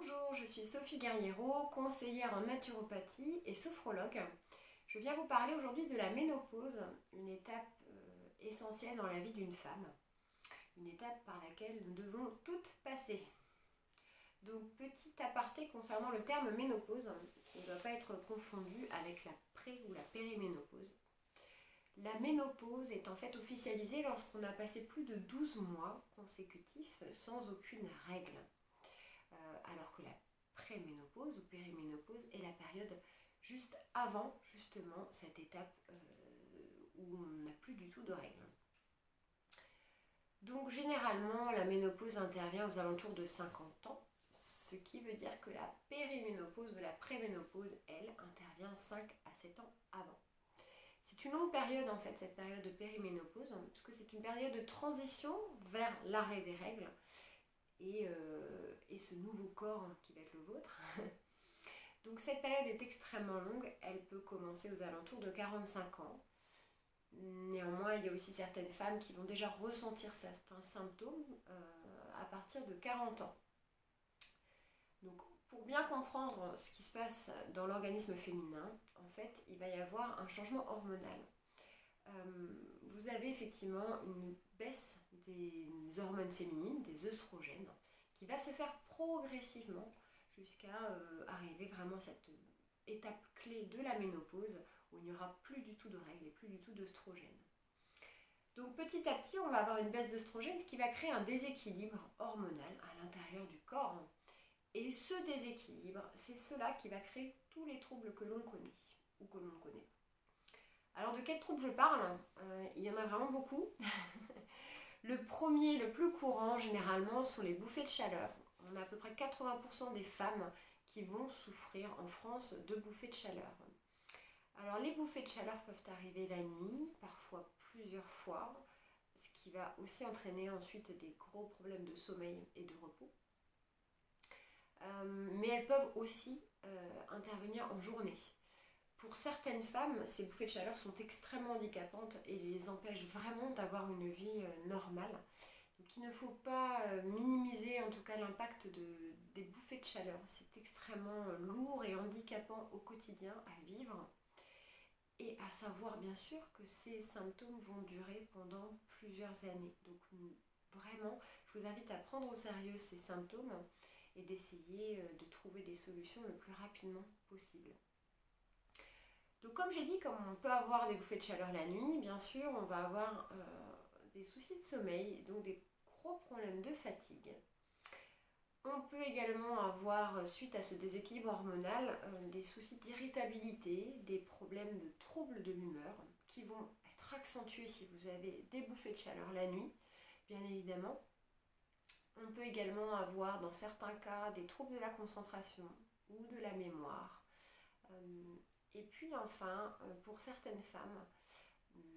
Bonjour, je suis Sophie Guerriero, conseillère en naturopathie et sophrologue. Je viens vous parler aujourd'hui de la ménopause, une étape essentielle dans la vie d'une femme, une étape par laquelle nous devons toutes passer. Donc petit aparté concernant le terme ménopause, qui ne doit pas être confondu avec la pré- ou la périménopause. La ménopause est en fait officialisée lorsqu'on a passé plus de 12 mois consécutifs sans aucune règle. Alors que la préménopause ou périménopause est la période juste avant justement cette étape où on n'a plus du tout de règles. Donc généralement la ménopause intervient aux alentours de 50 ans, ce qui veut dire que la périménopause ou la préménopause, elle, intervient 5 à 7 ans avant. C'est une longue période en fait, cette période de périménopause, parce que c'est une période de transition vers l'arrêt des règles et ce nouveau corps qui va être le vôtre. Donc cette période est extrêmement longue, elle peut commencer aux alentours de 45 ans. Néanmoins, il y a aussi certaines femmes qui vont déjà ressentir certains symptômes à partir de 40 ans. Donc pour bien comprendre ce qui se passe dans l'organisme féminin, en fait, il va y avoir un changement hormonal. Vous avez effectivement une baisse des hormones féminines, des œstrogènes, qui va se faire progressivement jusqu'à arriver vraiment à cette étape clé de la ménopause où il n'y aura plus du tout de règles et plus du tout d'œstrogènes. Donc petit à petit, on va avoir une baisse d'œstrogène, ce qui va créer un déséquilibre hormonal à l'intérieur du corps. Et ce déséquilibre, c'est cela qui va créer tous les troubles que l'on connaît ou que l'on ne connaît pas. Alors de quels troubles je parle ? Il y en a vraiment beaucoup. Le premier, le plus courant généralement, sont les bouffées de chaleur. On a à peu près 80% des femmes qui vont souffrir en France de bouffées de chaleur. Alors les bouffées de chaleur peuvent arriver la nuit, parfois plusieurs fois, ce qui va aussi entraîner ensuite des gros problèmes de sommeil et de repos. Mais elles peuvent aussi intervenir en journée. Pour certaines femmes, ces bouffées de chaleur sont extrêmement handicapantes et les empêchent vraiment d'avoir une vie normale. Donc il ne faut pas minimiser en tout cas l'impact des bouffées de chaleur. C'est extrêmement lourd et handicapant au quotidien à vivre. Et à savoir bien sûr que ces symptômes vont durer pendant plusieurs années. Donc vraiment, je vous invite à prendre au sérieux ces symptômes et d'essayer de trouver des solutions le plus rapidement possible. Donc comme j'ai dit, comme on peut avoir des bouffées de chaleur la nuit, bien sûr, on va avoir des soucis de sommeil, donc des gros problèmes de fatigue. On peut également avoir, suite à ce déséquilibre hormonal, des soucis d'irritabilité, des problèmes de troubles de l'humeur qui vont être accentués si vous avez des bouffées de chaleur la nuit, bien évidemment. On peut également avoir dans certains cas des troubles de la concentration ou de la mémoire. Et puis enfin, pour certaines femmes,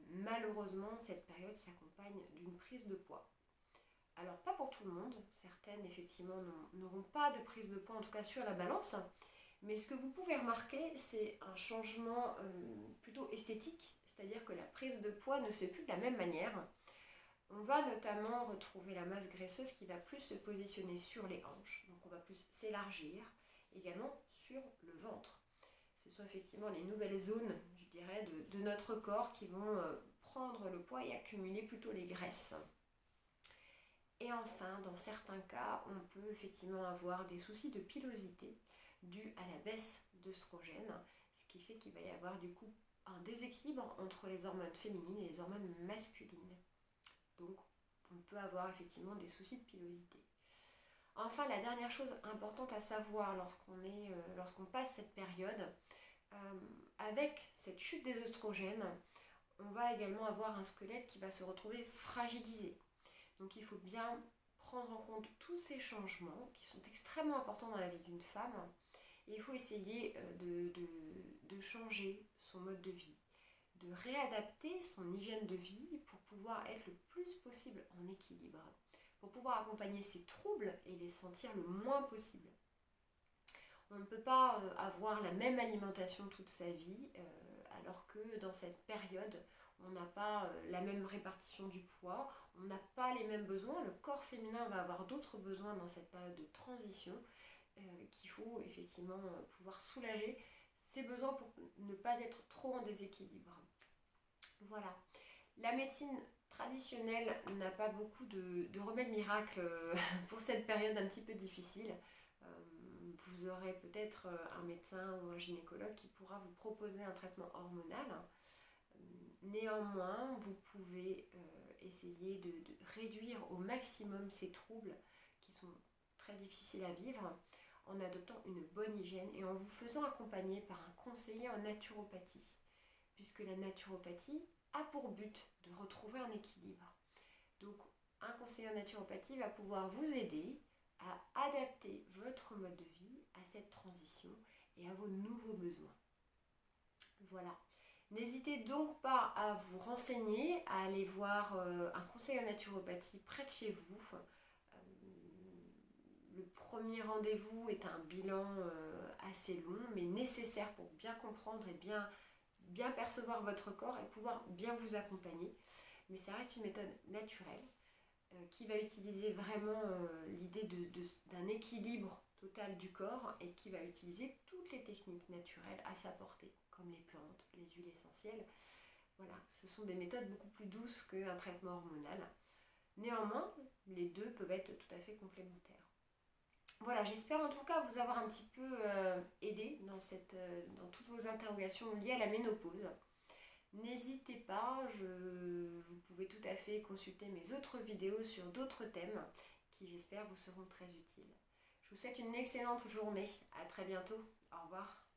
malheureusement, cette période s'accompagne d'une prise de poids. Alors pas pour tout le monde, certaines effectivement n'auront pas de prise de poids, en tout cas sur la balance, mais ce que vous pouvez remarquer, c'est un changement plutôt esthétique, c'est-à-dire que la prise de poids ne se fait plus de la même manière. On va notamment retrouver la masse graisseuse qui va plus se positionner sur les hanches, donc on va plus s'élargir, également sur le ventre. Ce sont effectivement les nouvelles zones, je dirais, de notre corps qui vont prendre le poids et accumuler plutôt les graisses. Et enfin, dans certains cas, on peut effectivement avoir des soucis de pilosité dus à la baisse d'œstrogène, ce qui fait qu'il va y avoir du coup un déséquilibre entre les hormones féminines et les hormones masculines. Donc, on peut avoir effectivement des soucis de pilosité. Enfin, la dernière chose importante à savoir lorsqu'on passe cette période, avec cette chute des œstrogènes, on va également avoir un squelette qui va se retrouver fragilisé. Donc il faut bien prendre en compte tous ces changements qui sont extrêmement importants dans la vie d'une femme. Et il faut essayer de changer son mode de vie, de réadapter son hygiène de vie pour pouvoir être le plus possible en équilibre, pour pouvoir accompagner ces troubles et les sentir le moins possible. On ne peut pas avoir la même alimentation toute sa vie, alors que dans cette période, on n'a pas la même répartition du poids, on n'a pas les mêmes besoins. Le corps féminin va avoir d'autres besoins dans cette période de transition. qu'il faut effectivement pouvoir soulager ses besoins pour ne pas être trop en déséquilibre. Voilà. La médecine traditionnelle n'a pas beaucoup de remèdes miracles pour cette période un petit peu difficile. Vous aurez peut-être un médecin ou un gynécologue qui pourra vous proposer un traitement hormonal. Néanmoins, vous pouvez essayer de réduire au maximum ces troubles qui sont très difficiles à vivre en adoptant une bonne hygiène et en vous faisant accompagner par un conseiller en naturopathie, puisque la naturopathie a pour but de retrouver un équilibre. Donc, un conseiller en naturopathie va pouvoir vous aider à adapter votre mode de vie à cette transition et à vos nouveaux besoins. Voilà. N'hésitez donc pas à vous renseigner, à aller voir un conseiller en naturopathie près de chez vous. Le premier rendez-vous est un bilan assez long, mais nécessaire pour bien comprendre et bien percevoir votre corps et pouvoir bien vous accompagner. Mais ça reste une méthode naturelle qui va utiliser vraiment l'idée d'un équilibre total du corps et qui va utiliser toutes les techniques naturelles à sa portée, comme les plantes, les huiles essentielles. Voilà, ce sont des méthodes beaucoup plus douces qu'un traitement hormonal. Néanmoins, les deux peuvent être tout à fait complémentaires. Voilà, j'espère en tout cas vous avoir un petit peu aidé dans toutes vos interrogations liées à la ménopause. N'hésitez pas, vous pouvez tout à fait consulter mes autres vidéos sur d'autres thèmes qui j'espère vous seront très utiles. Je vous souhaite une excellente journée, à très bientôt, au revoir.